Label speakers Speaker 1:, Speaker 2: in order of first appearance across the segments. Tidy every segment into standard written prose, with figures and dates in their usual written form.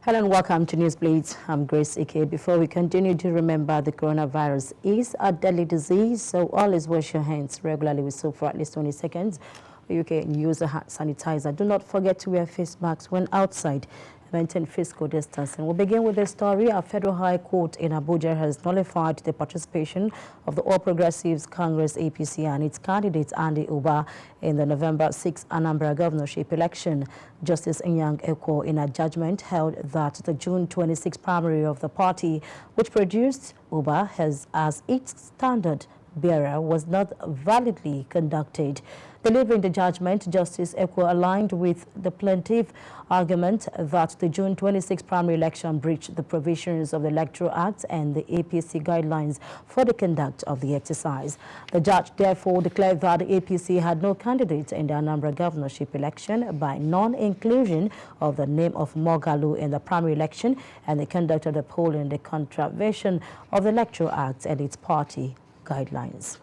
Speaker 1: Hello and welcome to Newsblitz. I'm Grace Ike. Before we continue, do remember the coronavirus is a deadly disease, so always wash your hands regularly with soap for at least 20 seconds. You can use a hand sanitizer. Do not forget to wear face masks when outside. Maintain physical distancing. We'll begin with the story. A federal high court in Abuja has nullified the participation of the All Progressives Congress APC and its candidate Andy Uba in the November 6 Anambra governorship election. Justice MAIKYAU, in a judgment, held that the June 26 primary of the party, which produced Uba as its standard bearer, was not validly conducted. Delivering the judgment, Justice MAIKYAU aligned with the plaintiff argument that the June 26 primary election breached the provisions of the Electoral Act and the APC guidelines for the conduct of the exercise. The judge therefore declared that the APC had no candidate in the Anambra governorship election by non-inclusion of the name of MAIKYAU in the primary election and the conduct of the poll in the contravention of the Electoral Act and its party guidelines.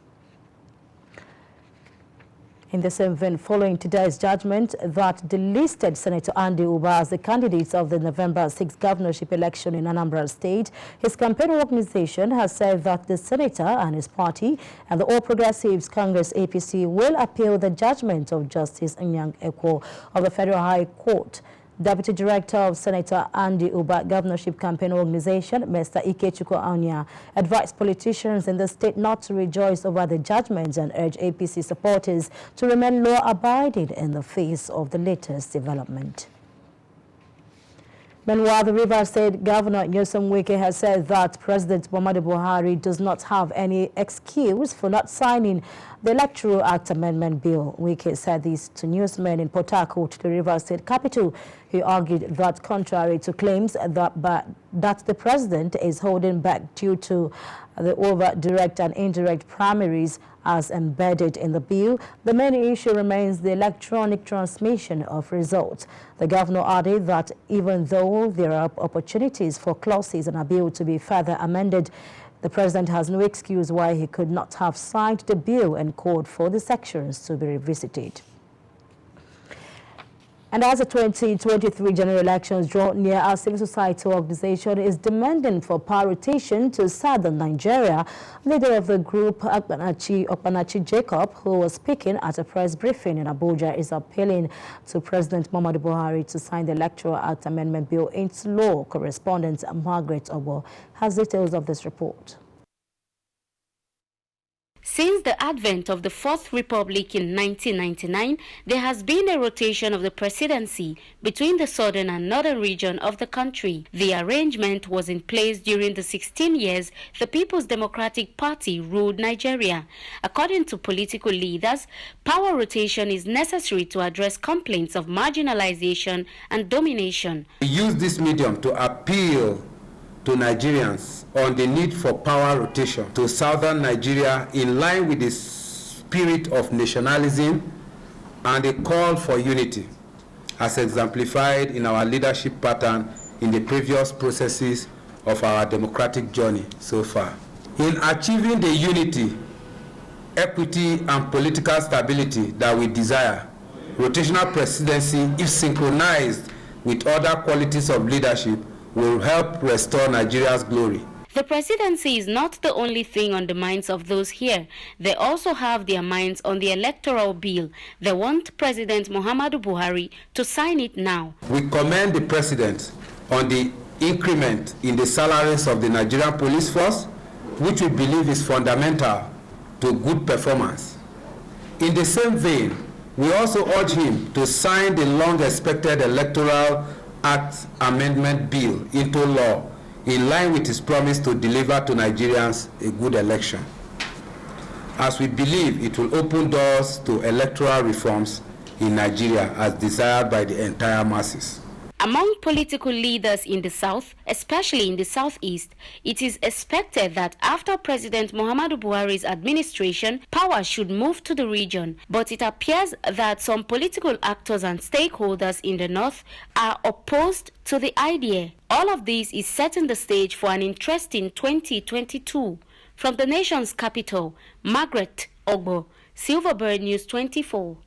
Speaker 1: In the same vein, following today's judgment that delisted Senator Andy Uba as the candidate of the November 6 governorship election in Anambra State, his campaign organization has said that the senator and his party and the All Progressives Congress APC will appeal the judgment of Justice MAIKYAU of the Federal High Court. Deputy Director of Senator Andy Uba Governorship Campaign Organization, Mr. Ikechukwu Anya, advised politicians in the state not to rejoice over the judgments and urged APC supporters to remain law-abiding in the face of the latest development. Meanwhile, the Rivers State Governor Nyesom Wike has said that President Muhammadu Buhari does not have any excuse for not signing the Electoral Act Amendment Bill. Wike said this to newsmen in Port Harcourt, the Rivers State capital. He argued that contrary to claims that the president is holding back due to the over direct and indirect primaries as embedded in the bill, the main issue remains the electronic transmission of results. The governor added that even though there are opportunities for clauses in a bill to be further amended, the president has no excuse why he could not have signed the bill and called for the sections to be revisited. And as the 2023 general elections draw near, our civil society organization is demanding for power rotation to southern Nigeria. Leader of the group, Okpanachi Jacob, who was speaking at a press briefing in Abuja, is appealing to President Muhammadu Buhari to sign the Electoral Act Amendment Bill into law. Correspondent Margaret Obo has details of this report.
Speaker 2: Since the advent of the Fourth Republic in 1999, there has been a rotation of the presidency between the southern and northern region of the country. The arrangement was in place during the 16 years the People's Democratic Party ruled Nigeria. According to political leaders, power rotation is necessary to address complaints of marginalization and domination.
Speaker 3: We use this medium to appeal to Nigerians on the need for power rotation to southern Nigeria in line with the spirit of nationalism and a call for unity, as exemplified in our leadership pattern in the previous processes of our democratic journey so far. In achieving the unity, equity, and political stability that we desire, rotational presidency, if synchronized with other qualities of leadership, will help restore Nigeria's glory.
Speaker 2: The presidency is not the only thing on the minds of those here. They also have their minds on the electoral bill. They want President Muhammadu Buhari to sign it now.
Speaker 3: We commend the president on the increment in the salaries of the Nigerian police force, which we believe is fundamental to good performance. In the same vein, we also urge him to sign the long-expected Electoral Act Amendment Bill into law in line with his promise to deliver to Nigerians a good election, as we believe it will open doors to electoral reforms in Nigeria as desired by the entire masses.
Speaker 2: Among political leaders in the South, especially in the Southeast, it is expected that after President Muhammadu Buhari's administration, power should move to the region. But it appears that some political actors and stakeholders in the North are opposed to the idea. All of this is setting the stage for an interesting 2022. From the nation's capital, Margaret Ogbo, Silverbird News 24.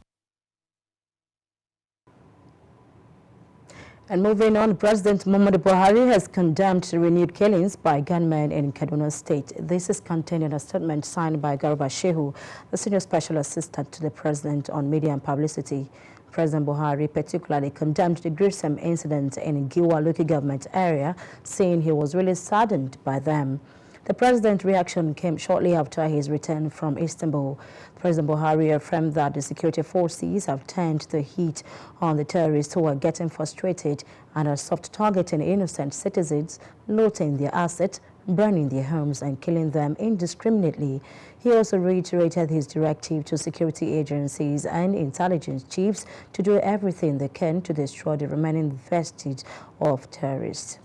Speaker 1: And moving on, President Muhammadu Buhari has condemned renewed killings by gunmen in Kaduna State. This is contained in a statement signed by Garba Shehu, the Senior Special Assistant to the President on Media and Publicity. President Buhari particularly condemned the gruesome incident in Giwa local government area, saying he was really saddened by them. The president's reaction came shortly after his return from Istanbul. President Buhari affirmed that the security forces have turned the heat on the terrorists who are getting frustrated and are soft targeting innocent citizens, looting their assets, burning their homes and killing them indiscriminately. He also reiterated his directive to security agencies and intelligence chiefs to do everything they can to destroy the remaining vestige of terrorists.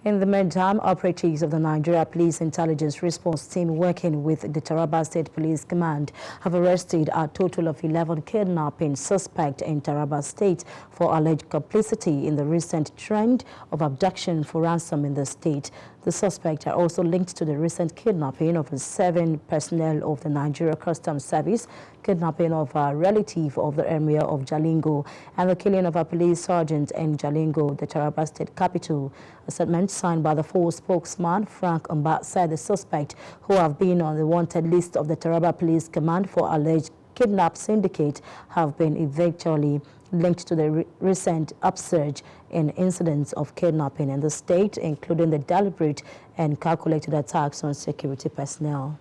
Speaker 1: In the meantime, operatives of the Nigeria Police Intelligence Response Team working with the Taraba State Police Command have arrested a total of 11 kidnapping suspects in Taraba State for alleged complicity in the recent trend of abduction for ransom in the state. The suspects are also linked to the recent kidnapping of 7 personnel of the Nigeria Customs Service, kidnapping of a relative of the Emir of Jalingo, and the killing of a police sergeant in Jalingo, the Taraba State capital. A statement signed by the force spokesman, Frank Umba, said the suspects, who have been on the wanted list of the Taraba Police Command for alleged kidnap syndicate, have been eventually linked to the recent upsurge in incidents of kidnapping in the state, including the deliberate and calculated attacks on security personnel.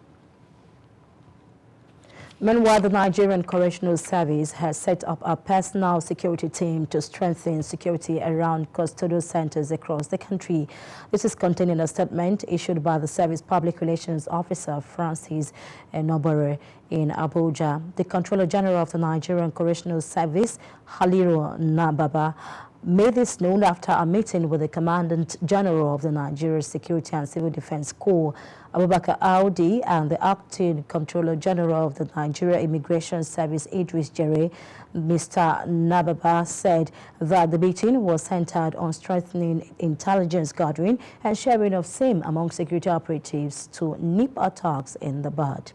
Speaker 1: Meanwhile, the Nigerian Correctional Service has set up a personal security team to strengthen security around custodial centers across the country. This is contained in a statement issued by the Service Public Relations Officer Francis Enobere in Abuja. The Controller General of the Nigerian Correctional Service, Haliru Nababa, made this known after a meeting with the Commandant General of the Nigeria Security and Civil Defense Corps, Abubakar Audi, and the Acting Controller General of the Nigeria Immigration Service, Idris Jere. Mr. Nababa said that the meeting was centered on strengthening intelligence gathering and sharing of same among security operatives to nip attacks in the bud.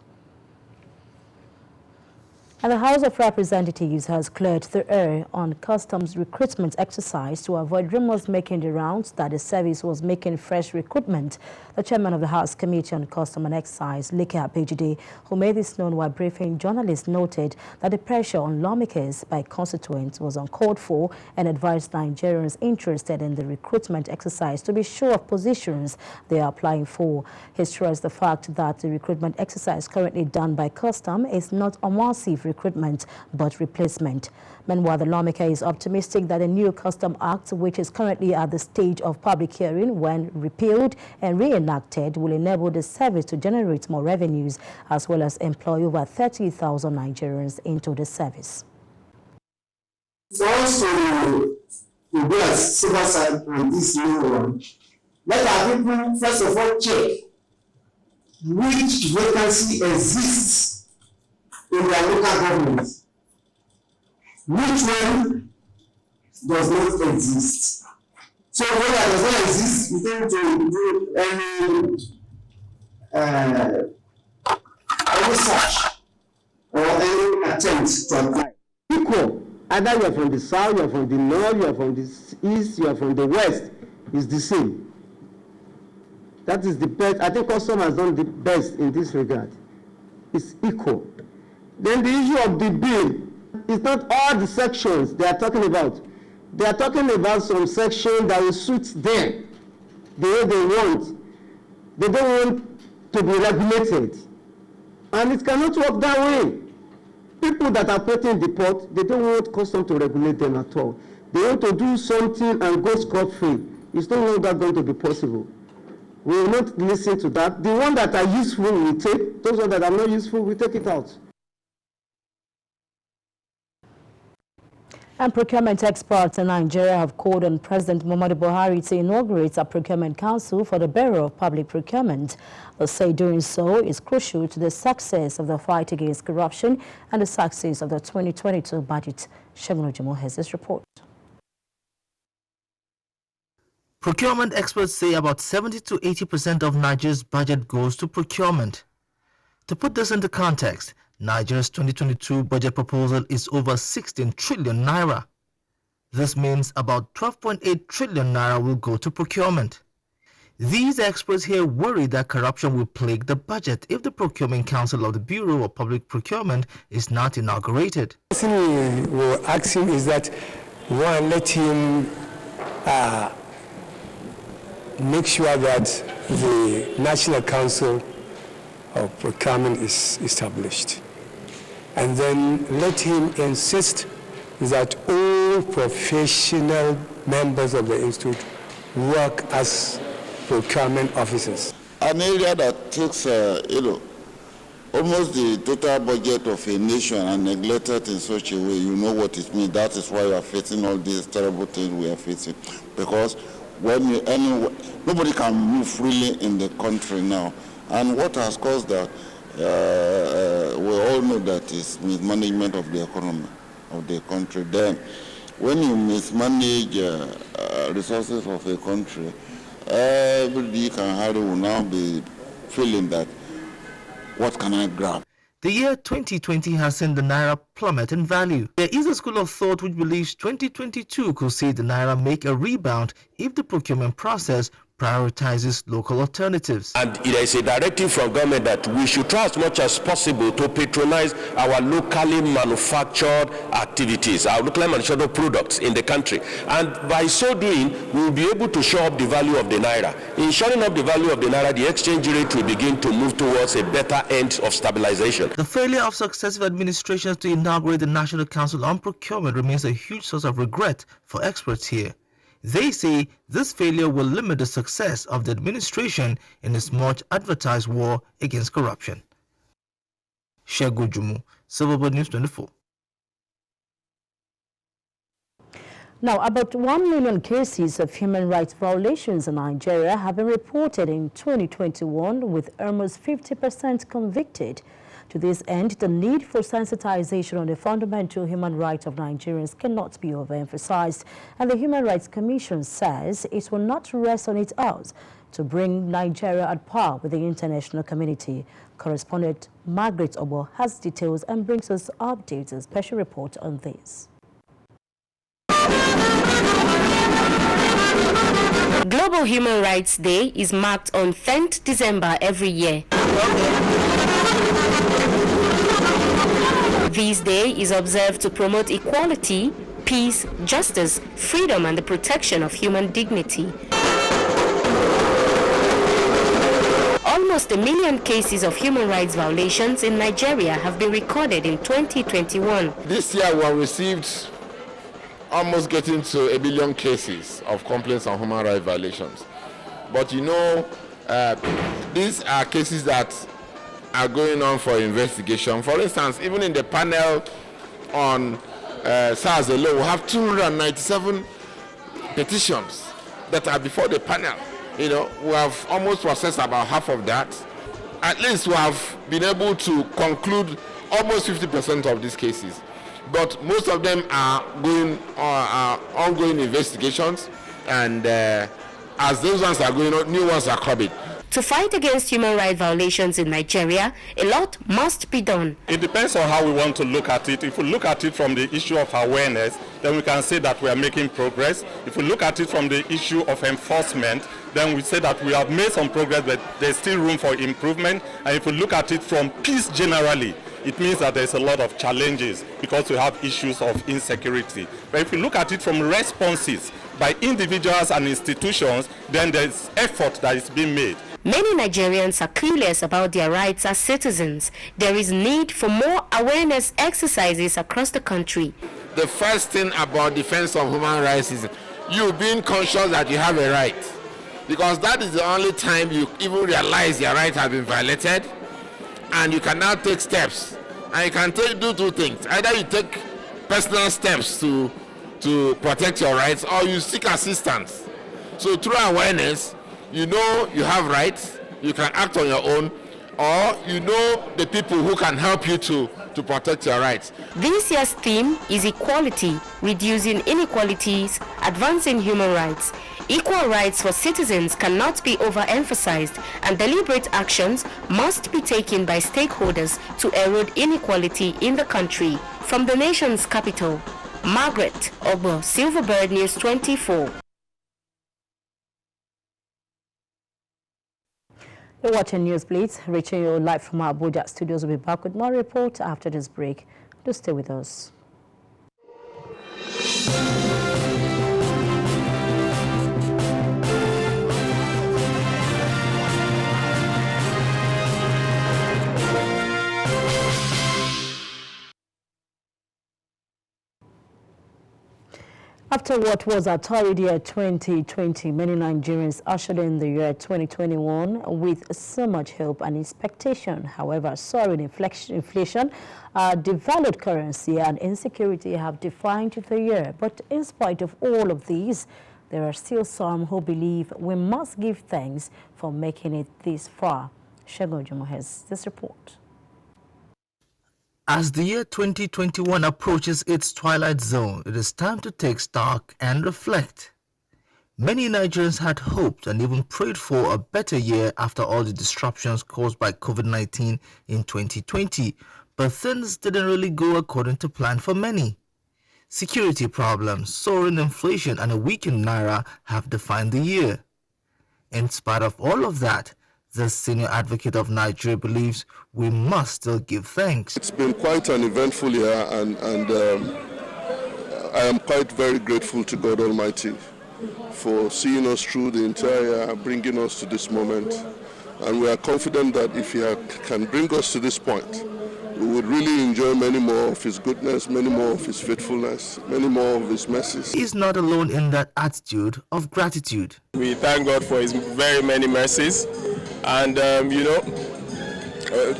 Speaker 1: And the House of Representatives has cleared the air on customs recruitment exercise to avoid rumors making the rounds that the service was making fresh recruitment. The chairman of the House Committee on Custom and Excise, Leke Abejide, who made this known while briefing journalists, noted that the pressure on lawmakers by constituents was uncalled for and advised Nigerians interested in the recruitment exercise to be sure of positions they are applying for. He stressed the fact that the recruitment exercise currently done by custom is not a massive recruitment but replacement. Meanwhile, the lawmaker is optimistic that the new Custom Act, which is currently at the stage of public hearing, when repealed and reenacted, will enable the service to generate more revenues as well as employ over 30,000 Nigerians into the service.
Speaker 4: For us to go as civil side on this new one, let our people first of all check which vacancy exists in their local government. Which one does not exist? So when that does not exist, we tend to do any search or any attempt to apply.
Speaker 5: Equal. Either you are from the south, you are from the north, you are from the east, you are from the west, is the same. That is the best. I think custom has done the best in this regard. It's equal. Then the issue of the bill, it's not all the sections they are talking about. They are talking about some section that will suit them the way they want. They don't want to be regulated. And it cannot work that way. People that are operating the port, they don't want custom to regulate them at all. They want to do something and go scot-free. It's no longer going to be possible. We will not listen to that. The ones that are useful, we take. Those ones that are not useful, we take it out.
Speaker 1: And procurement experts in Nigeria have called on President Muhammadu Buhari to inaugurate a procurement council for the Bureau of Public Procurement. They say doing so is crucial to the success of the fight against corruption and the success of the 2022 budget. Shegun Ojimo has this report.
Speaker 6: Procurement experts say about 70 to 80% of Nigeria's budget goes to procurement. To put this into context, Nigeria's 2022 budget proposal is over 16 trillion naira. This means about 12.8 trillion naira will go to procurement. These experts here worry that corruption will plague the budget if the Procurement Council of the Bureau of Public Procurement is not inaugurated.
Speaker 7: The thing we will ask him is that, one, let him make sure that the National Council of Procurement is established. And then let him insist that all professional members of the institute work as procurement officers.
Speaker 8: An area that takes, almost the total budget of a nation and neglected in such a way, you know what it means. That is why we are facing all these terrible things we are facing. Because when nobody can move freely in the country now. And what has caused that, we all know that is mismanagement of the economy of the country. Then, when you mismanage resources of a country, everybody will now be feeling that, what can I grab?
Speaker 6: The year 2020 has seen the naira plummet in value. There is a school of thought which believes 2022 could see the naira make a rebound if the procurement process prioritizes local alternatives.
Speaker 9: And there is a directive from government that we should try as much as possible to patronize our locally manufactured activities, our locally manufactured products in the country. And by so doing, we will be able to show up the value of the naira. In showing up the value of the naira, the exchange rate will begin to move towards a better end of stabilization.
Speaker 6: The failure of successive administrations to inaugurate the National Council on Procurement remains a huge source of regret for experts here. They say this failure will limit the success of the administration in its much advertised war against corruption. Shego Jumu, Silverbird News 24.
Speaker 1: Now, about 1 million cases of human rights violations in Nigeria have been reported in 2021, with almost 50% convicted. To this end, the need for sensitization on the fundamental human rights of Nigerians cannot be overemphasized, and the Human Rights Commission says it will not rest on its oars to bring Nigeria at par with the international community. Correspondent Margaret Obo has details and brings us updates. A special report on this.
Speaker 2: Global Human Rights Day is marked on 10th December every year. This day is observed to promote equality, peace, justice, freedom, and the protection of human dignity. Almost 1 million cases of human rights violations in Nigeria have been recorded in 2021.
Speaker 10: This year we have received almost getting to 1 billion cases of complaints on human rights violations. But you know, these are cases that are going on for investigation. For instance, even in the panel on SARS alone, we have 297 petitions that are before the panel. You know, we have almost processed about half of that. At least we have been able to conclude almost 50% of these cases. But most of them are ongoing investigations, and as those ones are going on, new ones are coming.
Speaker 2: To fight against human rights violations in Nigeria, a lot must be done.
Speaker 11: It depends on how we want to look at it. If we look at it from the issue of awareness, then we can say that we are making progress. If we look at it from the issue of enforcement, then we say that we have made some progress, but there's still room for improvement. And if we look at it from peace generally, it means that there's a lot of challenges because we have issues of insecurity. But if we look at it from responses by individuals and institutions, then there's effort that is being made.
Speaker 2: Many Nigerians are clueless about their rights as citizens. There is need for more awareness exercises across the country.
Speaker 10: The first thing about defense of human rights is you being conscious that you have a right. Because that is the only time you even realize your right has been violated, and you can now take steps. And you can do two things. Either you take personal steps to protect your rights, or you seek assistance. So through awareness, you know you have rights, you can act on your own, or you know the people who can help you to protect your rights.
Speaker 2: This year's theme is equality, reducing inequalities, advancing human rights. Equal rights for citizens cannot be overemphasized, and deliberate actions must be taken by stakeholders to erode inequality in the country. From the nation's capital, Margaret Obo, Silverbird News 24.
Speaker 1: You're watching Newsblitz, reaching you live from our Abuja studios. We'll be back with more reports after this break. Do stay with us. After what was a torrid year 2020, many Nigerians ushered in the year 2021 with so much hope and expectation. However, soaring inflation, devalued currency and insecurity have defined the year. But in spite of all of these, there are still some who believe we must give thanks for making it this far. Shegun has this report.
Speaker 6: As the year 2021 approaches its twilight zone, it is time to take stock and reflect. Many Nigerians had hoped and even prayed for a better year after all the disruptions caused by COVID-19 in 2020, but things didn't really go according to plan for many. Security problems, soaring inflation, and a weakened naira have defined the year. In spite of all of that, the senior advocate of Nigeria believes we must still give thanks.
Speaker 12: It's been quite an eventful year, and I am quite very grateful to God Almighty for seeing us through the entire year, bringing us to this moment. And we are confident that if He can bring us to this point, we would really enjoy many more of His goodness, many more of His faithfulness, many more of His mercies.
Speaker 6: He is not alone in that attitude of gratitude.
Speaker 13: We thank God for His very many mercies. And,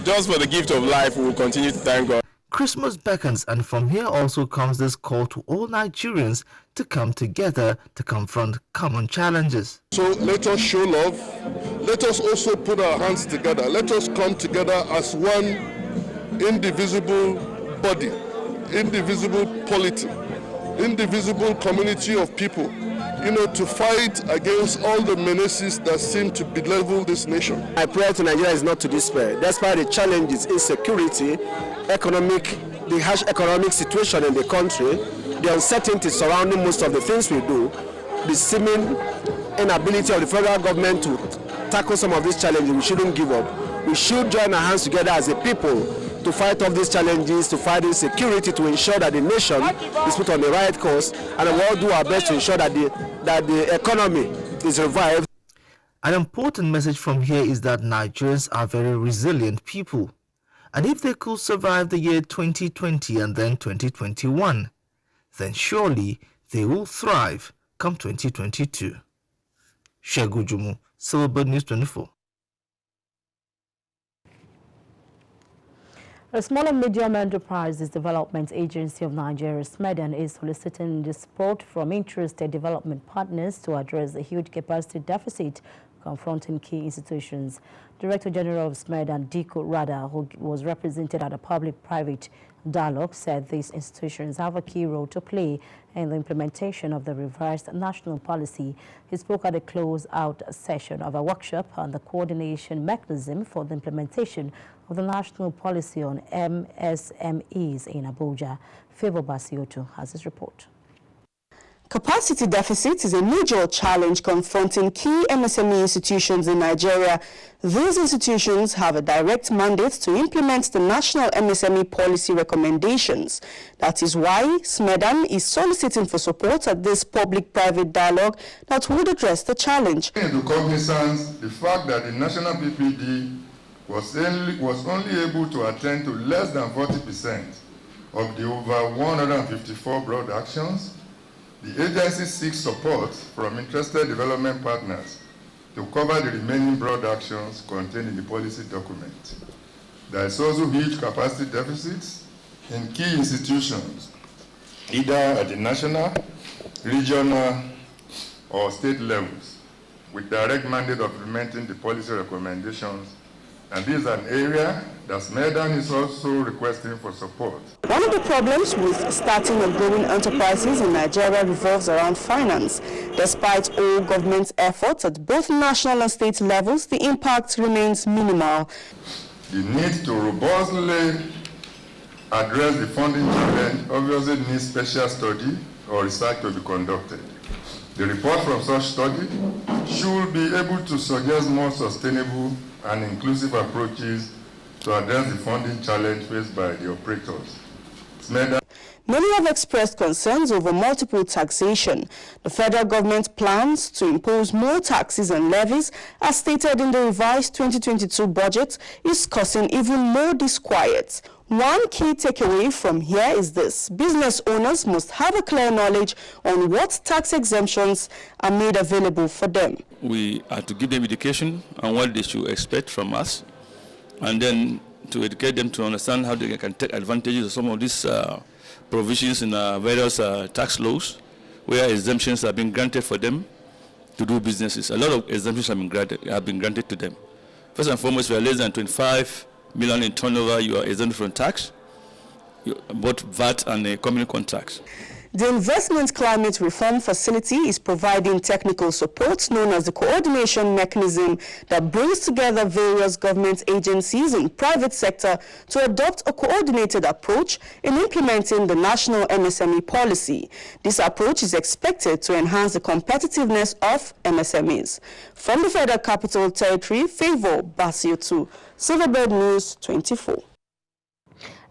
Speaker 13: just for the gift of life, we will continue to thank God.
Speaker 6: Christmas beckons, and from here also comes this call to all Nigerians to come together to confront common challenges.
Speaker 12: So let us show love. Let us also put our hands together. Let us come together as one indivisible body, indivisible polity, indivisible community of people, to fight against all the menaces that seem to belittle this nation.
Speaker 5: My prayer to Nigeria is not to despair. Despite the challenges, insecurity, the harsh economic situation in the country, the uncertainty surrounding most of the things we do, the seeming inability of the federal government to tackle some of these challenges, we shouldn't give up. We should join our hands together as a people to fight off these challenges, to fight insecurity, to ensure that the nation is put on the right course, and we all do our best to ensure that the economy is revived.
Speaker 6: An important message from here is that Nigerians are very resilient people, and if they could survive the year 2020 and then 2021, then surely they will thrive come 2022. Shegun, Silverbird News 24.
Speaker 1: The Small and Medium Enterprises Development Agency of Nigeria, SMEDAN, is soliciting the support from interested development partners to address the huge capacity deficit confronting key institutions. Director General of SMEDAN, Diko Rada, who was represented at a public-private dialogue, said these institutions have a key role to play in the implementation of the revised national policy. He spoke at a close-out session of a workshop on the coordination mechanism for the implementation of the national policy on MSMEs in Abuja. Favor Basioto has his report.
Speaker 14: Capacity deficit is a major challenge confronting key MSME institutions in Nigeria. These institutions have a direct mandate to implement the national MSME policy recommendations. That is why SMEDAN is soliciting for support at this public-private dialogue that would address the challenge.
Speaker 15: Into cognizance the fact that the national PPD was only able to attend to less than 40% of the over 154 broad actions, the agency seeks support from interested development partners to cover the remaining broad actions contained in the policy document. There is also huge capacity deficits in key institutions, either at the national, regional, or state levels, with direct mandate of implementing the policy recommendations. And this is an area that SMEDAN is also requesting for support.
Speaker 14: One of the problems with starting and growing enterprises in Nigeria revolves around finance. Despite all government's efforts at both national and state levels, the impact remains minimal.
Speaker 15: The need to robustly address the funding challenge obviously needs special study or research to be conducted. The report from such study should be able to suggest more sustainable and inclusive approaches to address the funding challenge faced by the operators.
Speaker 14: Many have expressed concerns over multiple taxation. The federal government plans to impose more taxes and levies, as stated in the revised 2022 budget, is causing even more disquiet. One key takeaway from here is this: business owners must have a clear knowledge on what tax exemptions are made available for them.
Speaker 16: We are to give them education on what they should expect from us, and then to educate them to understand how they can take advantages of some of these provisions in various tax laws, where exemptions have been granted for them to do businesses. A lot of exemptions have been granted to them. First and foremost, if you are less than 25 million in turnover, you are exempt from tax, both VAT and communal contracts.
Speaker 14: The Investment Climate Reform Facility is providing technical support known as the coordination mechanism that brings together various government agencies and private sector to adopt a coordinated approach in implementing the national MSME policy. This approach is expected to enhance the competitiveness of MSMEs. From the Federal Capital Territory, Favor Basiotu, Silverbird News 24.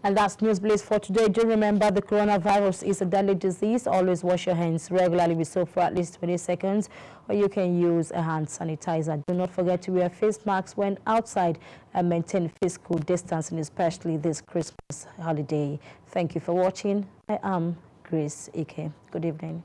Speaker 1: And that's Newsblitz for today. Do remember the coronavirus is a deadly disease. Always wash your hands regularly with soap for at least 20 seconds, or you can use a hand sanitizer. Do not forget to wear face masks when outside and maintain physical distancing, especially this Christmas holiday. Thank you for watching. I am Grace Ike. Good evening.